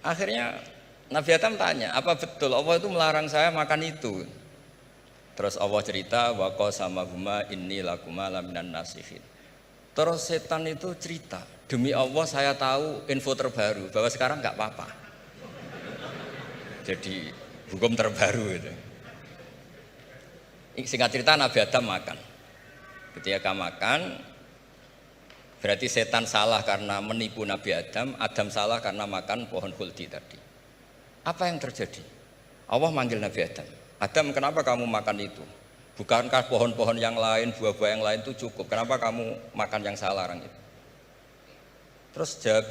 Akhirnya Nabi Adam tanya, apa betul Allah itu melarang saya makan itu? Terus Allah cerita, wa qasamahuma inni lakuma laminan nasihin. Terus setan itu cerita, demi Allah saya tahu info terbaru bahwa sekarang nggak apa-apa. Jadi hukum terbaru itu. Singkat cerita Nabi Adam makan. Ketika makan, berarti setan salah karena menipu Nabi Adam, Adam salah karena makan pohon khuldi tadi. Apa yang terjadi? Allah manggil Nabi Adam. Adam, kenapa kamu makan itu? Bukankah pohon-pohon yang lain, buah-buah yang lain itu cukup? Kenapa kamu makan yang saya larang itu? Terus jawab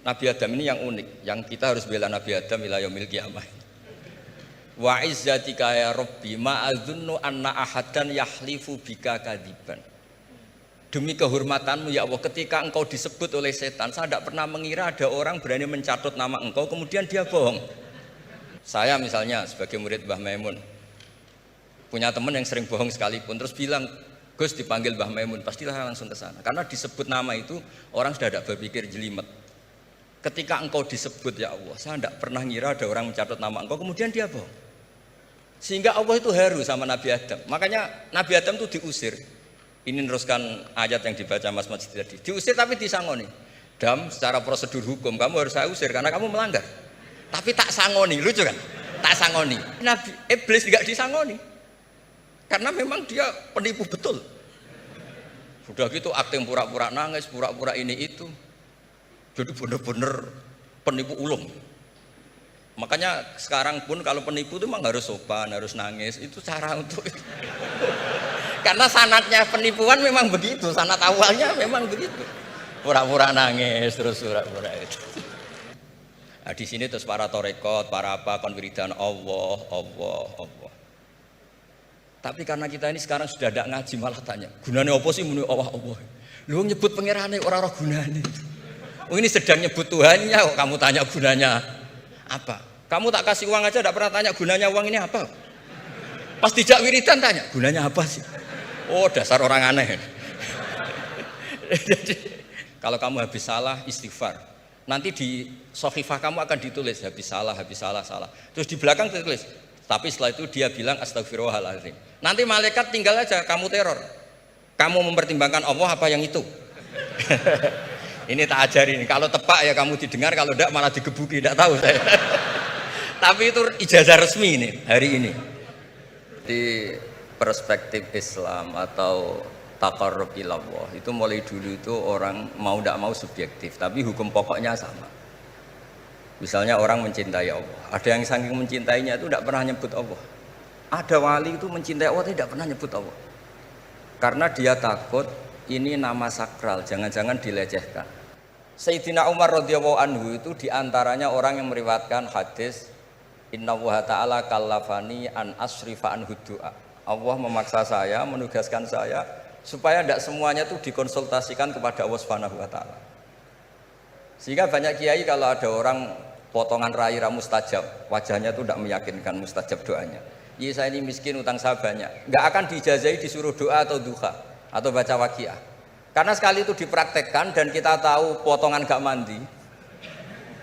Nabi Adam ini yang unik, yang kita harus bela Nabi Adam ila yaumil qiyamah. Wa izzatika ya Rabbi ma adzunnu anna ahadan yahlifu bika kadziban. Demi kehormatanmu ya Allah, ketika engkau disebut oleh setan, saya tidak pernah mengira ada orang berani mencatut nama engkau kemudian dia bohong. Saya misalnya sebagai murid Mbah Maimun punya teman yang sering bohong sekalipun, terus bilang, Gus dipanggil Mbah Maimun, pastilah langsung ke sana. Karena disebut nama itu orang sudah tidak berpikir jelimet. Ketika engkau disebut ya Allah, saya tidak pernah ngira ada orang mencatat nama engkau kemudian dia bohong. Sehingga Allah itu haru sama Nabi Adam. Makanya Nabi Adam itu diusir. Ini meneruskan ayat yang dibaca Mas Majid tadi. Diusir tapi disangoni. Dam, secara prosedur hukum kamu harus saya usir karena kamu melanggar. Tapi tak sangoni, lucu kan? Tak sangoni. Nabi Iblis tidak disangoni. Karena memang dia penipu betul. Sudah gitu akting pura-pura nangis, pura-pura ini itu. Jadi benar-benar penipu ulung. Makanya sekarang pun kalau penipu itu memang harus sopan, harus nangis. Itu cara untuk itu. Karena sanatnya penipuan memang begitu, sanat awalnya memang begitu. Pura-pura nangis, terus pura-pura itu. Nah, di sini terus para torekot, para apa konwiridan Allah. Tapi karena kita ini sekarang sudah tidak ngaji malah tanya, gunanya apa sih muni Allah? Lu nyebut pangerane orang gunane. Oh ini sedang nyebut Tuhannya, kok kamu tanya gunanya apa? Kamu tak kasih uang aja tidak pernah tanya gunanya uang ini apa? Pas dijak wiridan tanya, gunanya apa sih? Oh dasar orang aneh. Jadi kalau kamu habis salah istighfar, nanti di sohifah kamu akan ditulis habis salah. Terus di belakang ditulis, tapi setelah itu dia bilang astagfirullahaladzim. Nanti malaikat tinggal aja kamu teror. Kamu mempertimbangkan Allah apa yang itu? Ini tak ajarin. Kalau tepak ya kamu didengar, kalau tidak malah digebuki. Tidak tahu saya. Tapi itu ijazah resmi ini hari ini. Di perspektif Islam atau taqarrub ilallah itu mulai dulu itu orang mau tidak mau subjektif, tapi hukum pokoknya sama. Misalnya orang mencintai Allah, ada yang saking mencintainya itu tidak pernah nyebut Allah. Ada wali itu mencintai Allah tidak pernah nyebut Allah, karena dia takut ini nama sakral, jangan-jangan dilecehkan. Sayyidina Umar radhiyallahu anhu itu diantaranya orang yang meriwayatkan hadis Inna Allaha ta'ala kallafani an asrifa an hudu'a. Allah memaksa saya, menugaskan saya supaya tidak semuanya itu dikonsultasikan kepada Allah Subhanahu wa ta'ala. Sehingga banyak kiai kalau ada orang potongan rai mustajab, wajahnya itu tidak meyakinkan mustajab doanya. Iya saya ini miskin, utang saya banyak. Nggak akan diijazahi disuruh doa atau duha atau baca waqiah. Karena sekali itu dipraktekkan dan kita tahu potongan gak mandi,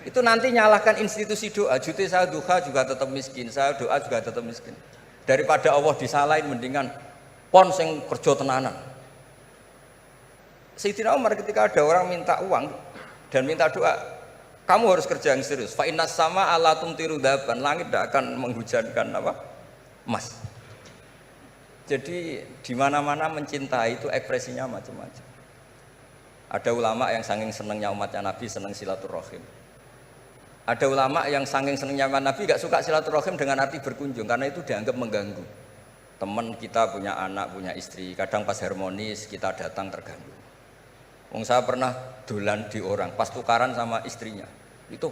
itu nanti nyalahkan institusi doa. Jute saya duha juga tetap miskin, saya doa juga tetap miskin. Daripada Allah disalahin mendingan pon sing kerja tenanan. Sayyidina Umar ketika ada orang minta uang dan minta doa, kamu harus kerja yang serius. Fa innas sama ala tumtiru daban, langit tidak akan menghujankan apa? Emas. Jadi di mana-mana mencintai itu ekspresinya macam-macam. Ada ulama yang saking senangnya umatnya Nabi senang silaturahim. Ada ulama yang saking senangnya Nabi gak suka silaturahim dengan arti berkunjung karena itu dianggap mengganggu. Teman kita punya anak, punya istri, kadang pas harmonis kita datang terganggu. Wong saya pernah dolan di orang, pas tukaran sama istrinya, itu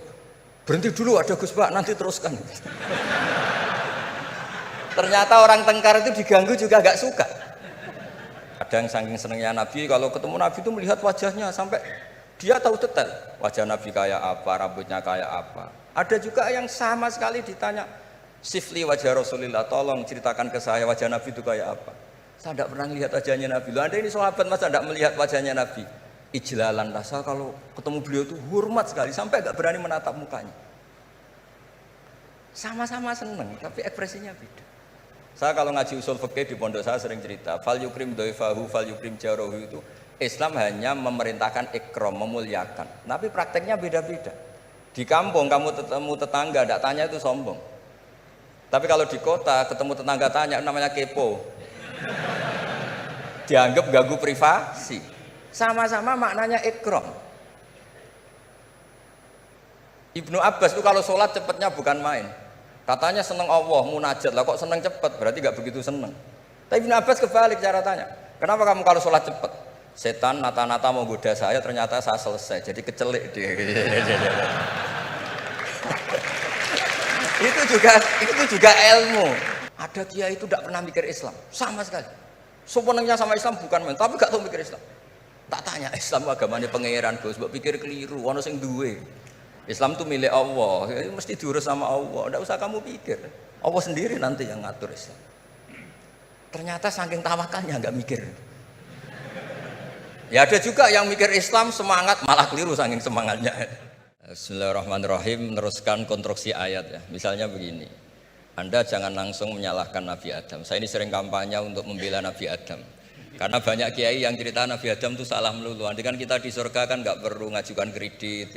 berhenti dulu ada Gus Pak, nanti teruskan. Ternyata orang tengkar itu diganggu juga gak suka. Ada yang saking senangnya Nabi, kalau ketemu Nabi itu melihat wajahnya sampai dia tahu detail wajah Nabi kayak apa, rambutnya kayak apa. Ada juga yang sama sekali ditanya, sifli wajah Rasulullah, tolong ceritakan ke saya wajah Nabi itu kayak apa. Saya tidak pernah melihat wajahnya Nabi. Loh, Anda ini sahabat masa tidak melihat wajahnya Nabi? ijlalan rasa kalau ketemu beliau itu hormat sekali sampai nggak berani menatap mukanya. Sama-sama seneng tapi ekspresinya beda. Saya kalau ngaji usul fikih di pondok saya sering cerita, fal yukrim dhaifahu fal yukrim jarahu itu Islam hanya memerintahkan ikram, memuliakan. Tapi prakteknya beda-beda. Di kampung kamu ketemu tetangga tidak tanya itu sombong. Tapi kalau di kota ketemu tetangga tanya namanya kepo. Dianggap ganggu privasi. Sama-sama maknanya ikram. Ibnu Abbas itu kalau sholat cepatnya bukan main. Katanya seneng Allah, munajat lah kok seneng cepat, berarti gak begitu seneng. Tapi Ibnu Abbas kebalik cara tanya. Kenapa kamu kalau sholat cepat? Setan nata-nata mau goda saya, ternyata saya selesai, jadi kecelik dia. itu juga ilmu. Ada kiai itu tidak pernah mikir Islam, sama sekali. Sebenarnya sama Islam bukan main, tapi gak tahu mikir Islam. Tak tanya Islam agamanya pangeran Gus, mbok pikir keliru, ono sing duwe. Islam itu milik Allah, ya, mesti diurus sama Allah, tidak usah kamu pikir. Allah sendiri nanti yang ngatur Islam. Ternyata saking tawakalnya nggak mikir. Ya ada juga yang mikir Islam semangat malah keliru saking semangatnya. Bismillahirrahmanirrahim, meneruskan konstruksi ayat ya. Misalnya begini, Anda jangan langsung menyalahkan Nabi Adam. Saya ini sering kampanye untuk membela Nabi Adam. Karena banyak kiai yang cerita Nabi Adam itu salah melulu. Nanti kan kita di surga kan nggak perlu ngajukan kredit,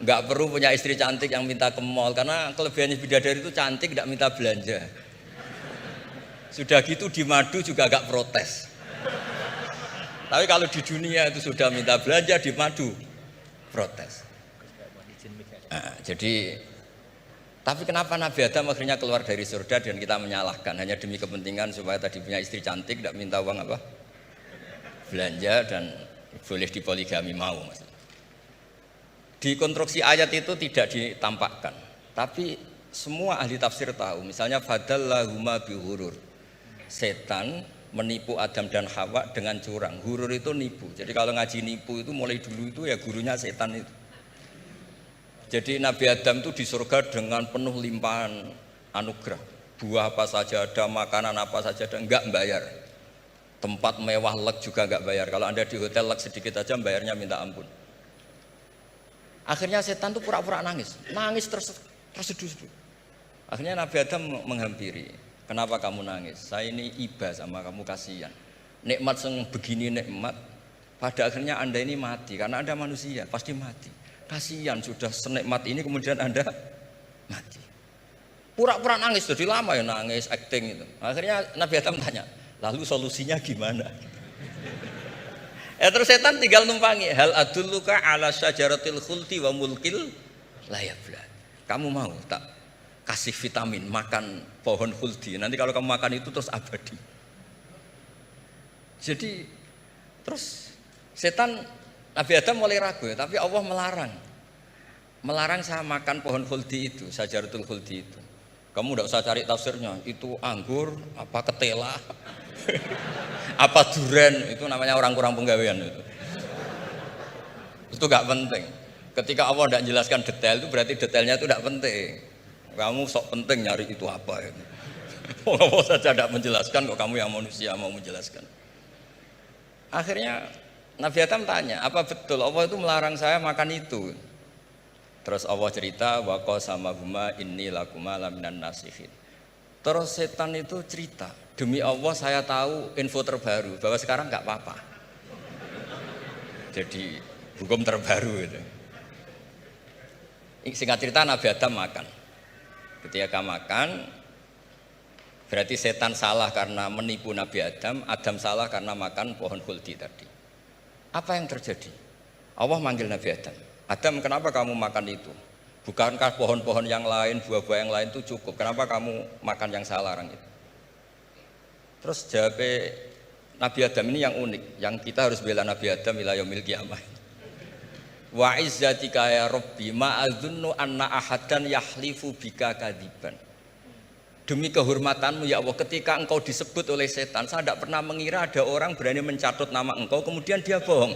nggak perlu punya istri cantik yang minta ke mall. Karena kelebihannya bidadari itu cantik, nggak minta belanja. Sudah gitu di madu juga nggak protes. Tapi kalau di dunia itu sudah minta belanja di madu protes. Nah, tapi kenapa Nabi Adam akhirnya keluar dari surga dan kita menyalahkan hanya demi kepentingan supaya tadi punya istri cantik tidak minta uang apa? Belanja dan boleh dipoligami mau Mas. Di konstruksi ayat itu tidak ditampakkan. Tapi semua ahli tafsir tahu, misalnya fadallahuma bihurur. Setan menipu Adam dan Hawa dengan curang. Hurur itu nipu. Jadi kalau ngaji nipu itu mulai dulu itu ya gurunya setan itu. Jadi Nabi Adam itu di surga dengan penuh limpahan anugerah. Buah apa saja ada, makanan apa saja ada, enggak bayar. Tempat mewah leg juga enggak bayar. Kalau Anda di hotel leg sedikit aja bayarnya minta ampun. Akhirnya setan itu pura-pura nangis terseduh-seduh. Akhirnya Nabi Adam menghampiri. Kenapa kamu nangis? Saya ini iba sama kamu, kasihan. Nikmat begini nikmat, pada akhirnya Anda ini mati. Karena Anda manusia, pasti mati. Kasihan sudah senikmat ini kemudian Anda mati. Pura-pura nangis, jadi lama ya nangis, acting itu. Akhirnya Nabi Adam tanya, lalu solusinya gimana? Terus setan tinggal numpangi. Hal adulluka ala syajaratil khuldi wa mulkil la yafla. Kamu mau tak kasih vitamin makan pohon khuldi? Nanti kalau kamu makan itu terus abadi. Jadi terus setan Nabi Adam mulai ragu ya, tapi Allah melarang saya makan pohon khuldi itu, syajaratul khuldi itu. Kamu tidak usah cari tafsirnya, itu anggur, apa ketela, apa duren, itu namanya orang kurang penggawean itu. Itu gak penting. Ketika Allah tidak jelaskan detail itu berarti detailnya itu tidak penting. Kamu sok penting nyari itu apa itu. Allah saja tidak menjelaskan, kok kamu yang manusia mau menjelaskan. Akhirnya Nabi Adam tanya, apa betul Allah itu melarang saya makan itu? Terus Allah cerita, wa qasamahuma inni lakuma laminan nasihin. Terus setan itu cerita, demi Allah saya tahu info terbaru bahwa sekarang nggak apa-apa. Jadi hukum terbaru itu. Singkat cerita Nabi Adam makan. Ketika makan, berarti setan salah karena menipu Nabi Adam, Adam salah karena makan pohon khuldi tadi. Apa yang terjadi? Allah manggil Nabi Adam. Adam, kenapa kamu makan itu? Bukankah pohon-pohon yang lain, buah-buah yang lain itu cukup? Kenapa kamu makan yang saya larang itu? Terus jawab Nabi Adam ini yang unik, yang kita harus bela Nabi Adam ila yaumil qiyamah. Wa izzatika ya Rabbi ma adzunnu anna ahadan yahlifu bika kadziban. Demi kehormatanmu ya Allah, ketika engkau disebut oleh setan, saya tidak pernah mengira ada orang berani mencatut nama engkau kemudian dia bohong.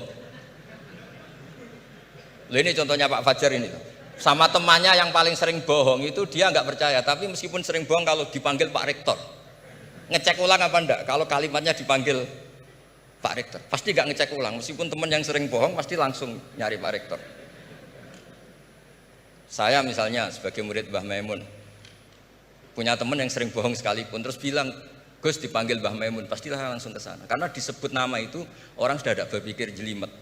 Loh, ini contohnya Pak Fajar ini. Sama temannya yang paling sering bohong itu dia nggak percaya, tapi meskipun sering bohong kalau dipanggil Pak Rektor, ngecek ulang apa enggak? Kalau kalimatnya dipanggil Pak Rektor. Pasti gak ngecek ulang, meskipun teman yang sering bohong pasti langsung nyari Pak Rektor. Saya misalnya sebagai murid Mbah Maimun punya teman yang sering bohong sekalipun, terus bilang, Gus dipanggil Mbah Maimun, pastilah langsung ke sana. Karena disebut nama itu orang sudah ada berpikir jelimet.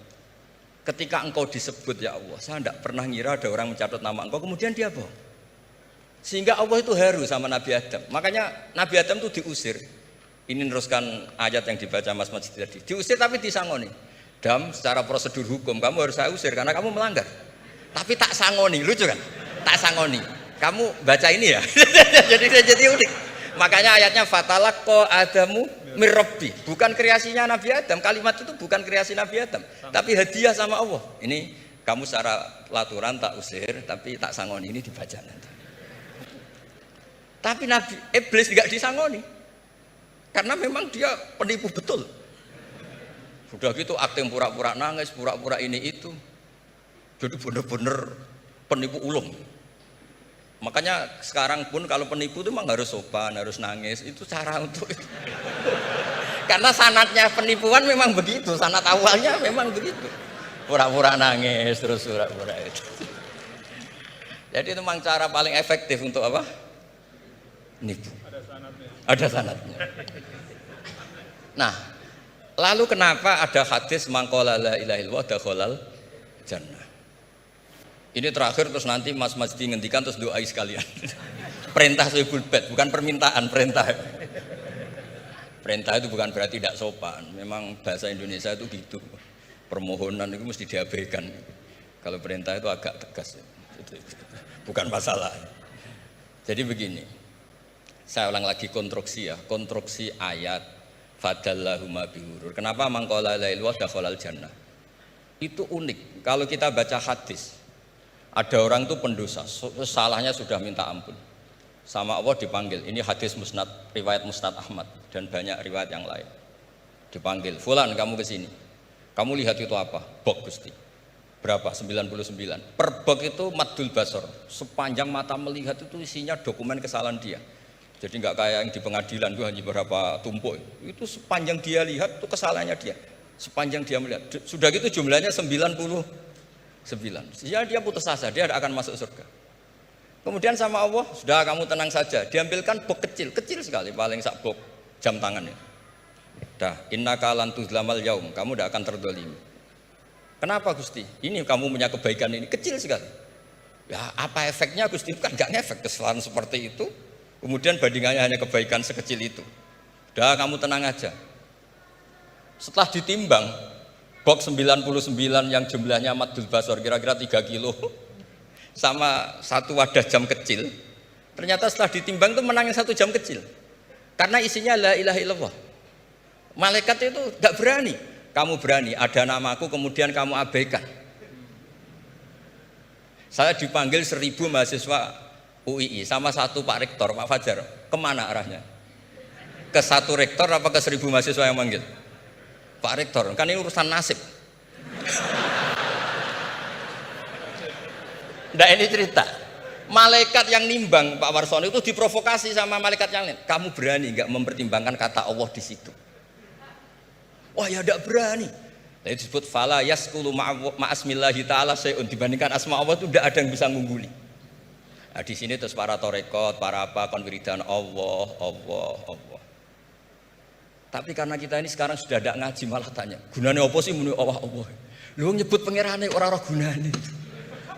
Ketika engkau disebut ya Allah, saya tidak pernah ngira ada orang mencatat nama engkau, kemudian dia bohong. Sehingga Allah itu haru sama Nabi Adam. Makanya Nabi Adam itu diusir. Ini meneruskan ayat yang dibaca Mas Majid tadi. Diusir tapi disangoni. Dam, secara prosedur hukum kamu harus saya usir karena kamu melanggar. Tapi tak sangoni, lucu kan? Tak sangoni. Kamu baca ini ya. jadi unik. Makanya ayatnya fatalaqqa Adamu mirrabbi, bukan kreasinya Nabi Adam. Kalimat itu bukan kreasi Nabi Adam, tapi hadiah sama Allah. Ini kamu secara pelaturan tak usir, tapi tak sangoni, ini dibaca nanti. Tapi Nabi Iblis tidak disangoni, karena memang dia penipu betul. Sudah gitu akting pura-pura nangis, pura-pura ini itu, jadi benar-benar penipu ulung. Makanya sekarang pun kalau penipu itu memang harus sopan, harus nangis, itu cara untuk itu. Karena sanatnya penipuan memang begitu, sanat awalnya memang begitu. Pura-pura nangis, terus pura-pura itu. Jadi itu memang cara paling efektif untuk apa? Nipu. Ada sanatnya. Nah, lalu kenapa ada hadis mangqala la ilaha illallah dakhalal jannah? Ini terakhir terus nanti Mas Majdi ngendikan terus doai sekalian. Perintah Sohibul Bait, bukan permintaan, perintah. Perintah itu bukan berarti tidak sopan. Memang bahasa Indonesia itu gitu. Permohonan itu mesti diabaikan. Kalau perintah itu agak tegas. Bukan masalah. Jadi begini. Saya ulang lagi konstruksi ya, konstruksi ayat fadallahuma bihurur. Kenapa mangqala la ilaha illallah dakhalal jannah? Itu unik. Kalau kita baca hadis, ada orang itu pendosa, salahnya sudah minta ampun. Sama Allah dipanggil, ini hadis musnad, riwayat musnad Ahmad dan banyak riwayat yang lain. Dipanggil, Fulan kamu ke sini. Kamu lihat itu apa? Bok Gusti. Berapa? 99. Per bok itu maddul basor. Sepanjang mata melihat itu isinya dokumen kesalahan dia. Jadi nggak kayak yang di pengadilan itu hanya beberapa tumpuk. Itu sepanjang dia lihat itu kesalahannya dia. Sepanjang dia melihat. Sudah gitu jumlahnya 99. Ya dia putus asa, dia tidak akan masuk surga. Kemudian sama Allah, sudah kamu tenang saja. Diambilkan bok kecil sekali, paling sak bok jam tangan ya. Dah, innaka lan tuzlamal yaum, kamu tidak akan terdolimi. Kenapa Gusti? Ini kamu punya kebaikan ini kecil sekali. Ya apa efeknya Gusti? Kan nggak ngefek kesalahan seperti itu. Kemudian bandingannya hanya kebaikan sekecil itu. Dah kamu tenang aja. Setelah ditimbang, box 99 yang jumlahnya maddul basor kira-kira 3 kilo sama satu wadah jam kecil, ternyata setelah ditimbang itu menangin 1 jam kecil karena isinya la ilaha illallah. Malaikat itu gak berani. Kamu berani, ada namaku kemudian kamu abaikan. Saya dipanggil 1000 mahasiswa UII sama satu Pak Rektor, Pak Fajar. Kemana arahnya? Ke satu rektor apa ke 1000 mahasiswa yang manggil? Pak Rektor, kan ini urusan nasib. Nah ini cerita. Malaikat yang nimbang Pak Warsono itu diprovokasi sama malaikat yang lain. Kamu berani nggak mempertimbangkan kata Allah di situ? Wah ya tidak berani. Nah, itu disebut fala yaskulu ma'asmillahi ta'ala sayun, dibandingkan asma Allah itu tidak ada yang bisa ngungguli. Nah, di sini terus para torekot, para apa konwiridan Allah. Tapi karena kita ini sekarang sudah tidak ngaji malah tanya, gunanya apa sih muni Allah? Lu nyebut pangerane ora gunane.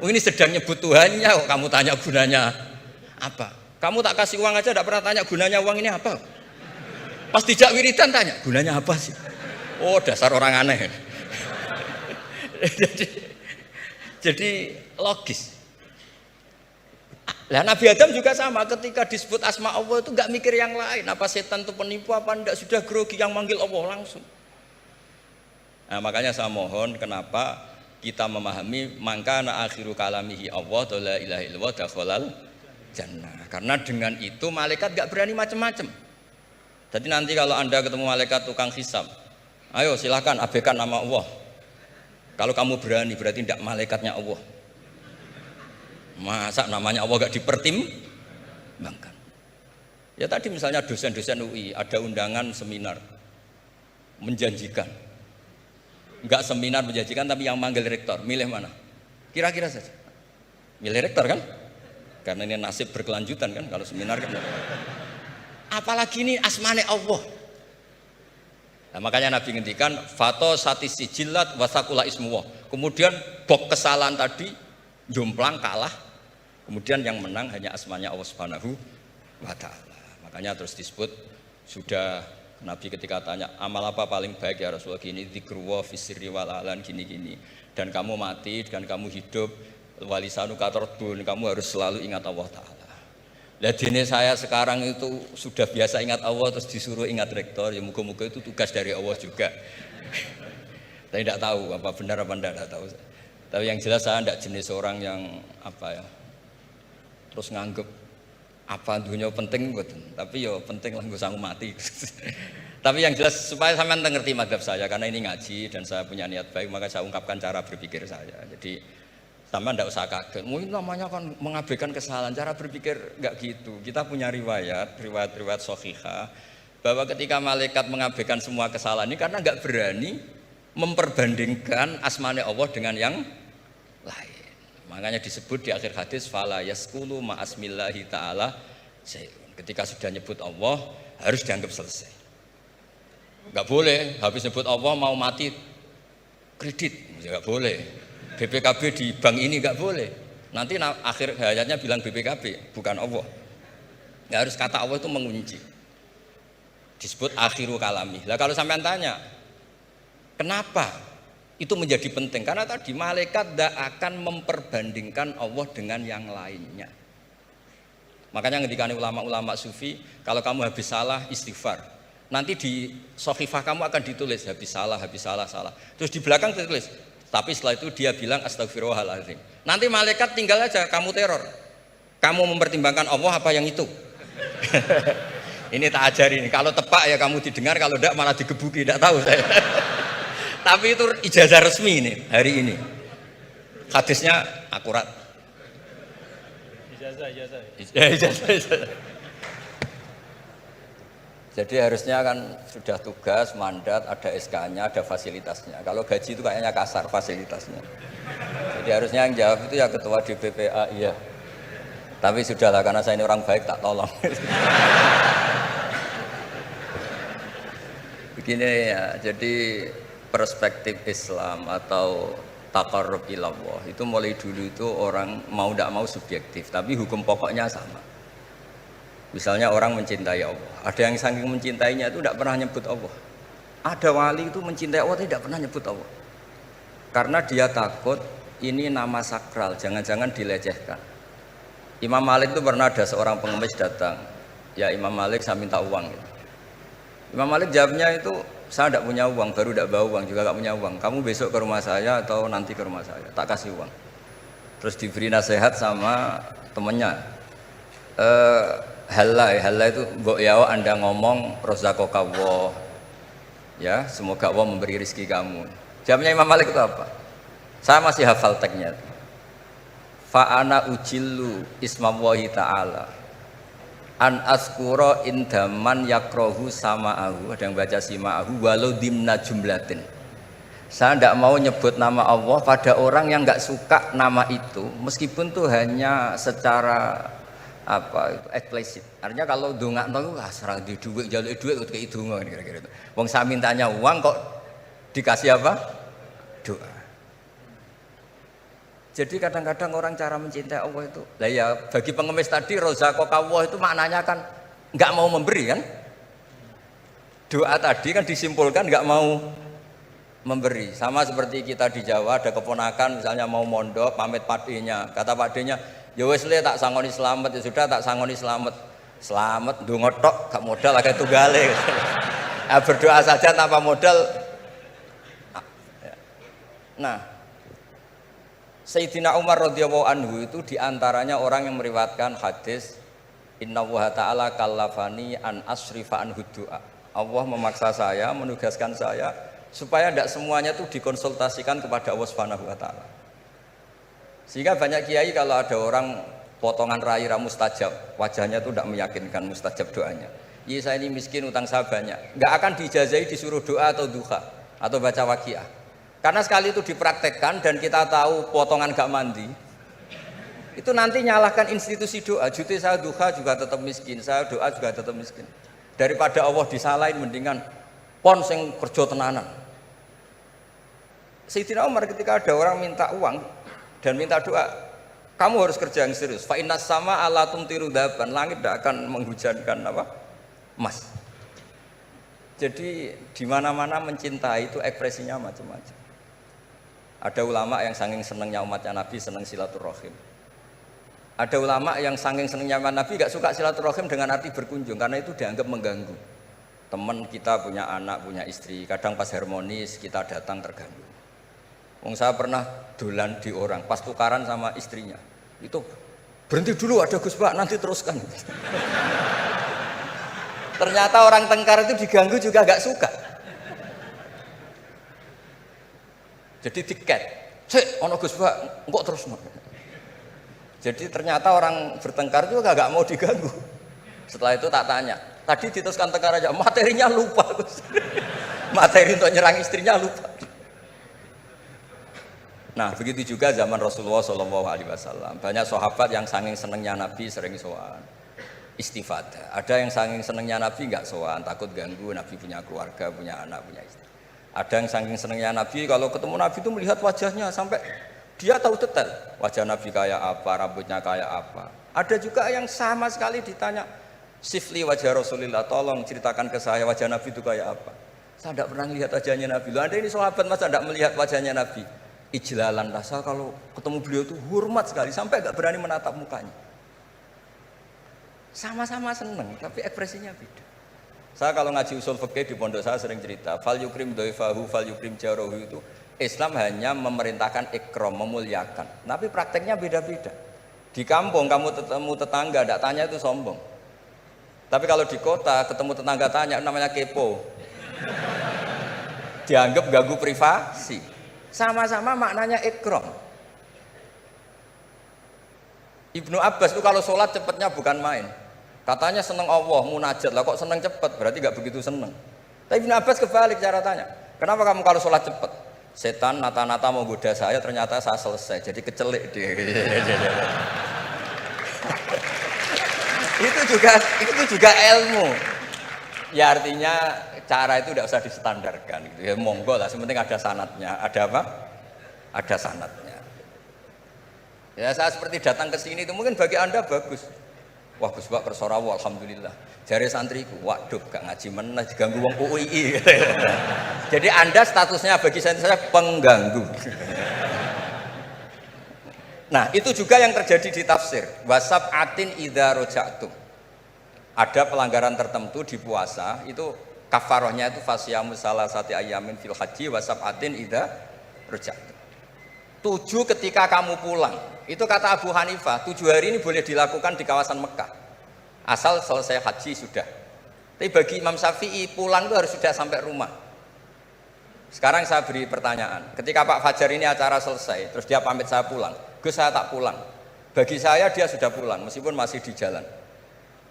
Oh ini sedang nyebut Tuhannya kok kamu tanya gunanya apa? Kamu tak kasih uang aja tidak pernah tanya gunanya uang ini apa? Pas dijak wiridan tanya, gunanya apa sih? Oh dasar orang aneh. jadi logis. Lah Nabi Adam juga sama, ketika disebut asma Allah itu nggak mikir yang lain, apa setan itu penipu apa enggak, sudah grogi yang manggil Allah langsung. Nah makanya saya mohon kenapa kita memahami mangkana akhiru kalamihi Allah la ilaha illallah dakhalal jannah. Karena dengan itu malaikat nggak berani macam-macam. Jadi nanti kalau Anda ketemu malaikat tukang hisab, ayo silakan abaikan nama Allah. Kalau kamu berani berarti tidak malaikatnya Allah. Masa namanya Allah gak dipertimbangkan? Ya tadi misalnya dosen-dosen UI ada undangan seminar menjanjikan, Enggak seminar menjanjikan tapi yang manggil rektor, milih mana? Kira-kira saja. Milih rektor kan? Karena ini nasib berkelanjutan kan kalau seminar kan. Apalagi ini asmane Allah. Nah, makanya Nabi ngendikan fato satis sijilat wasakula ismuwah. Kemudian bok kesalahan tadi jomplang kalah. Kemudian yang menang hanya asmanya Allah Subhanahu wa taala. Makanya terus disebut sudah Nabi ketika tanya amal apa paling baik ya Rasulullah, gini dzikrullah fisirri wal alan gini-gini, dan kamu mati dan kamu hidup walisanu katarbun, kamu harus selalu ingat Allah taala. Lah dene saya sekarang itu sudah biasa ingat Allah terus disuruh ingat rektor, ya muga-muga itu tugas dari Allah juga. Saya tidak tahu apa benar apa tidak tahu. Tapi yang jelas saya tidak jenis orang yang apa ya terus nganggep apa dunia penting betul, tapi yo penting lah gue sanggup mati. Tapi yang jelas supaya sampean ngerti madhab saya, karena ini ngaji dan saya punya niat baik, maka saya ungkapkan cara berpikir saya. Jadi sampean tidak usah kaget, mungkin namanya kan mengabaikan kesalahan, cara berpikir nggak gitu. Kita punya riwayat sahihah bahwa ketika malaikat mengabaikan semua kesalahan ini karena nggak berani memperbandingkan asmane Allah dengan yang lain. Makanya disebut di akhir hadis fala yaskulu ma'asmillahi ta'ala. Ketika sudah nyebut Allah harus dianggap selesai. Enggak boleh habis nyebut Allah mau mati kredit, enggak boleh. BPKB di bank ini enggak boleh. Nanti akhir hayatnya bilang BPKB bukan Allah. Enggak harus kata Allah itu mengunci. Disebut akhiru kalami. Lah kalau sampean tanya, kenapa? Itu menjadi penting karena tadi malaikat tidak akan memperbandingkan Allah dengan yang lainnya. Makanya ketika ulama-ulama sufi, kalau kamu habis salah istighfar, nanti di sohifah kamu akan ditulis habis salah. Terus di belakang ditulis, tapi setelah itu dia bilang astagfirullahaladzim. Nanti malaikat tinggal aja kamu teror. Kamu mempertimbangkan Allah apa yang itu? Ini tak ajari nih. Kalau tepak ya kamu didengar, kalau tidak malah digebuki. Tidak tahu saya. Tapi itu ijazah resmi nih hari ini. Hadisnya akurat. Ijazah. Jadi harusnya kan sudah tugas, mandat, ada SK-nya, ada fasilitasnya. Kalau gaji itu kayaknya kasar fasilitasnya. Jadi harusnya yang jawab itu ya ketua DPPA, iya. Tapi sudahlah karena saya ini orang baik tak tolong. Begini ya, jadi perspektif Islam atau taqarrub ilallah itu mulai dulu itu orang mau tidak mau subjektif, tapi hukum pokoknya sama. Misalnya orang mencintai Allah, ada yang saking mencintainya itu tidak pernah nyebut Allah. Ada wali itu mencintai Allah tidak pernah nyebut Allah, karena dia takut ini nama sakral, jangan-jangan dilecehkan. Imam Malik itu pernah ada seorang pengemis datang, ya Imam Malik saya minta uang gitu. Imam Malik jawabnya itu, saya tidak punya uang, baru tidak bawa uang, juga tidak punya uang. Kamu besok ke rumah saya atau nanti ke rumah saya, tak kasih uang. Terus diberi nasihat sama temannya. Halla itu mbok yawa Anda ngomong rozaqakallah. Ya, semoga Allah memberi rezeki kamu. Jawabnya Imam Malik itu apa? Saya masih hafal teksnya. Fa ana ujillu ismallahi ta'ala an askura indaman yakrohu sama'ahu, ada yang baca sima'ahu walau dimna jumlatin. Saya tidak mau nyebut nama Allah pada orang yang nggak suka nama itu, meskipun tuh hanya secara apa itu eksplisit. Artinya kalau dongak itu serang di duit, jalur duit kok kayak donga kira-kira itu. Wong saya mintanya uang kok dikasih apa? Doa. Jadi kadang-kadang orang cara mencintai Allah itu, lah ya bagi pengemis tadi rozaqakallah itu maknanya kan nggak mau memberi kan? Doa tadi kan disimpulkan nggak mau memberi. Sama seperti kita di Jawa ada keponakan misalnya mau mondok pamit padenya, kata padenya, ya wis le tak sangoni slamet, ya sudah tak sangoni slamet. Slamet ndonga tok gak modal akeh tunggale. Nah, berdoa saja tanpa modal. Nah, Sayyidina Umar radhiyallahu anhu itu diantaranya orang yang meriwayatkan hadis Innallaha ta'ala kallafani an asrifa an du'a. Allah memaksa saya, menugaskan saya supaya tidak semuanya itu dikonsultasikan kepada Allah Subhanahu wa taala. Sehingga banyak kiai kalau ada orang potongan rai mustajab, wajahnya itu tidak meyakinkan mustajab doanya. Iya saya ini miskin, utang saya banyak. Enggak akan dijazahi disuruh doa atau duha atau baca waqiah. Karena sekali itu dipraktekkan dan kita tahu potongan gak mandi, itu nanti nyalahkan institusi doa. Juti saya duha juga tetap miskin, saya doa juga tetap miskin. Daripada Allah disalahin mendingan pon sing kerja tenanan. Sayyidina Umar ketika ada orang minta uang dan minta doa, kamu harus kerja yang serius. Fa innas sama ala tumtiru daban, langit tidak akan menghujankan apa? Emas. Jadi di mana-mana mencintai itu ekspresinya macam-macam. Ada ulama yang saking senengnya umatnya Nabi seneng silaturahim. Ada ulama yang saking senengnya umat Nabi gak suka silaturahim dengan arti berkunjung karena itu dianggap mengganggu. Teman kita punya anak, punya istri, kadang pas harmonis kita datang terganggu. Wong saya pernah dolan di orang, pas tukaran sama istrinya, itu berhenti dulu ada Gus Pak, nanti teruskan. Ternyata orang tengkar itu diganggu juga gak suka. Jadi tiket, cek, ono Gus Pak, kok terus no. Jadi ternyata orang bertengkar juga gak mau diganggu. Setelah itu tak tanya, tadi diteruskan tengkar aja, materinya lupa Gus. Materi untuk nyerang istrinya lupa. Nah begitu juga zaman Rasulullah SAW. Banyak sahabat yang saking senengnya Nabi sering sowan istifadah. Ada yang saking senengnya Nabi nggak sowan, takut ganggu. Nabi punya keluarga, punya anak, punya istri. Ada yang saking senengnya Nabi kalau ketemu Nabi itu melihat wajahnya sampai dia tahu detail wajah Nabi kayak apa, rambutnya kayak apa. Ada juga yang sama sekali ditanya sifli wajah Rasulullah, tolong ceritakan ke saya wajah Nabi itu kayak apa. Saya tidak pernah melihat wajahnya Nabi. Loh, Anda ini sahabat masa tidak melihat wajahnya Nabi? Ijlalan rasa kalau ketemu beliau itu hormat sekali sampai nggak berani menatap mukanya. Sama-sama seneng tapi ekspresinya beda. Saya kalau ngaji usul fikih di pondok saya sering cerita fal yukrim dhaifahu fal yukrim jarahu, itu Islam hanya memerintahkan ikram, memuliakan, tapi prakteknya beda-beda. Di kampung kamu ketemu tetangga tidak tanya itu sombong, tapi kalau di kota ketemu tetangga tanya namanya kepo, dianggap ganggu privasi. Sama-sama maknanya ikram. Ibnu Abbas itu kalau sholat cepatnya bukan main. Katanya seneng Allah, munajat lah, kok seneng cepat, berarti gak begitu seneng. Tapi Ibnu Abbas kebalik cara tanya, kenapa kamu kalau sholat cepat? Setan nata-nata mau goda saya, ternyata saya selesai, jadi kecelik dia. itu juga ilmu. Ya artinya cara itu tidak usah distandarkan gitu. Ya monggo lah, sepenting ada sanatnya. Ada apa? Ada sanatnya. Ya saya seperti datang ke sini itu mungkin bagi Anda bagus. Wah Gus Pak kersorawo alhamdulillah. Jari santriku, waduh gak ngaji meneh diganggu wong UII. Jadi Anda statusnya bagi saya pengganggu. Nah, itu juga yang terjadi di tafsir. Wasab'atin idza raja'tum. Ada pelanggaran tertentu di puasa, itu kafarohnya itu fasyamu salasati ayamin fil haji wasab'atin idza raja'tum. 7 ketika kamu pulang. Itu kata Abu Hanifah, 7 hari ini boleh dilakukan di kawasan Mekah. Asal selesai haji sudah. Tapi bagi Imam Syafi'i pulang itu harus sudah sampai rumah. Sekarang saya beri pertanyaan. Ketika Pak Fajar ini acara selesai, terus dia pamit saya pulang. Gus saya tak pulang. Bagi saya dia sudah pulang meskipun masih di jalan.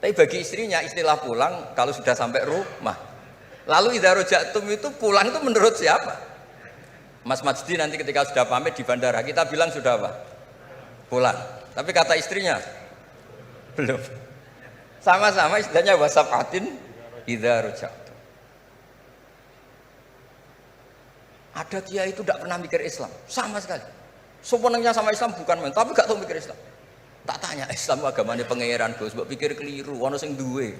Tapi bagi istrinya istilah pulang kalau sudah sampai rumah. Lalu idza raja'tum itu pulang itu menurut siapa? Mas Majdi nanti ketika sudah pamit di bandara kita bilang sudah apa? Pulang. Tapi kata istrinya belum. Sama-sama istilahnya wasab'atin idza raja'tum. Ada kiai itu tidak pernah mikir Islam sama sekali. Sebenarnya sama Islam bukan main, tapi gak tahu mikir Islam. Tak tanya Islam agamanya pangeran Gus, mbok pikir keliru, ono sing duwe.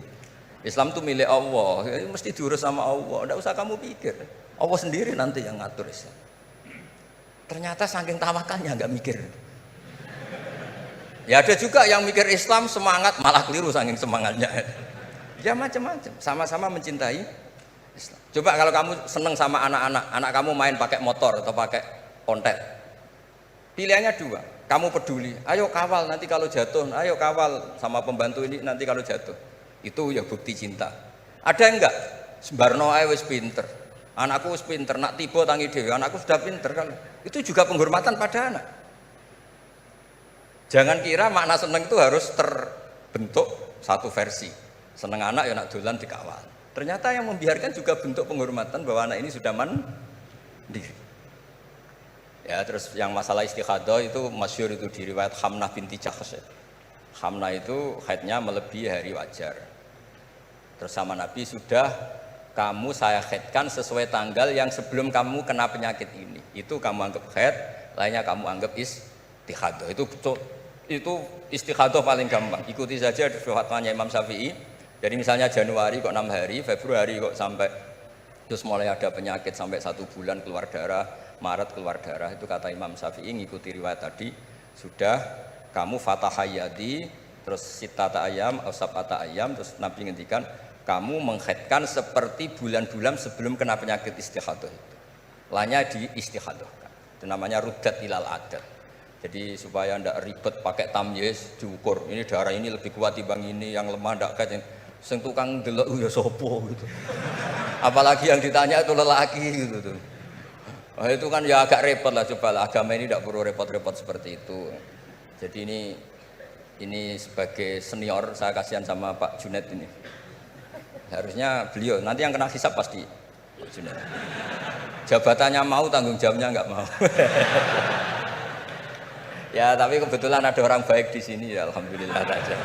Islam itu milik Allah, ya, mesti diurus sama Allah. Tidak usah kamu pikir. Allah sendiri nanti yang ngatur Islam. Ternyata saking tawakalnya nggak mikir. Ya ada juga yang mikir Islam semangat malah keliru saking semangatnya. Ya macam-macam. Sama-sama mencintai Islam. Coba kalau kamu seneng sama anak-anak, anak kamu main pakai motor atau pakai ontel. Pilihannya 2. Kamu peduli, ayo kawal nanti kalau jatuh, ayo kawal sama pembantu ini nanti kalau jatuh. Itu ya bukti cinta. Ada enggak? Sembarno ae wis pinter. Anakku wis pinter, nak tiba tangi dhewe, anakku sudah pinter kan. Itu juga penghormatan pada anak. Jangan kira makna seneng itu harus terbentuk satu versi. Seneng anak ya nak dolan dikawal. Ternyata yang membiarkan juga bentuk penghormatan bahwa anak ini sudah mandiri. Ya, terus yang masalah istikhadah itu masyhur itu di riwayat Hamnah binti Jahsy. Hamnah itu haidnya melebihi hari wajar. Terus sama Nabi, sudah kamu saya haidkan sesuai tanggal yang sebelum kamu kena penyakit ini. Itu kamu anggap haid, lainnya kamu anggap istikhadah. Itu istikhadah paling gampang. Ikuti saja fatwanya Imam Syafi'i. Jadi misalnya Januari kok 6 hari, Februari kok sampai terus mulai ada penyakit sampai 1 bulan keluar darah, Maret keluar darah, itu kata Imam Syafi'i ngikuti riwayat tadi, sudah kamu fatahayadi terus sitata ayam atau sabata ayam, terus Nabi ngendikan kamu menghaidkan seperti bulan-bulan sebelum kena penyakit istikhadah itu. Lainnya di istikhadah. Itu namanya rudat ilal adat. Jadi supaya ndak ribet pakai tamyiz diukur. Ini darah ini lebih kuat dibanding ini, yang lemah ndak kayak sing tukang delok ya sapa gitu. Apalagi yang ditanya itu lelaki gitu tuh. Oh, itu kan ya agak repot lah, coba lah. Agama ini tidak perlu repot-repot seperti itu. Jadi ini sebagai senior saya kasihan sama Pak Junet ini. Harusnya beliau nanti yang kena hisab pasti Pak Junet. Jabatannya mau, tanggung jawabnya nggak mau. Ya tapi kebetulan ada orang baik di sini ya, alhamdulillah saja.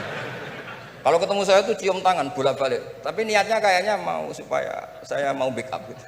Kalau ketemu saya tuh cium tangan bolak-balik. Tapi niatnya kayaknya mau supaya saya mau backup gitu.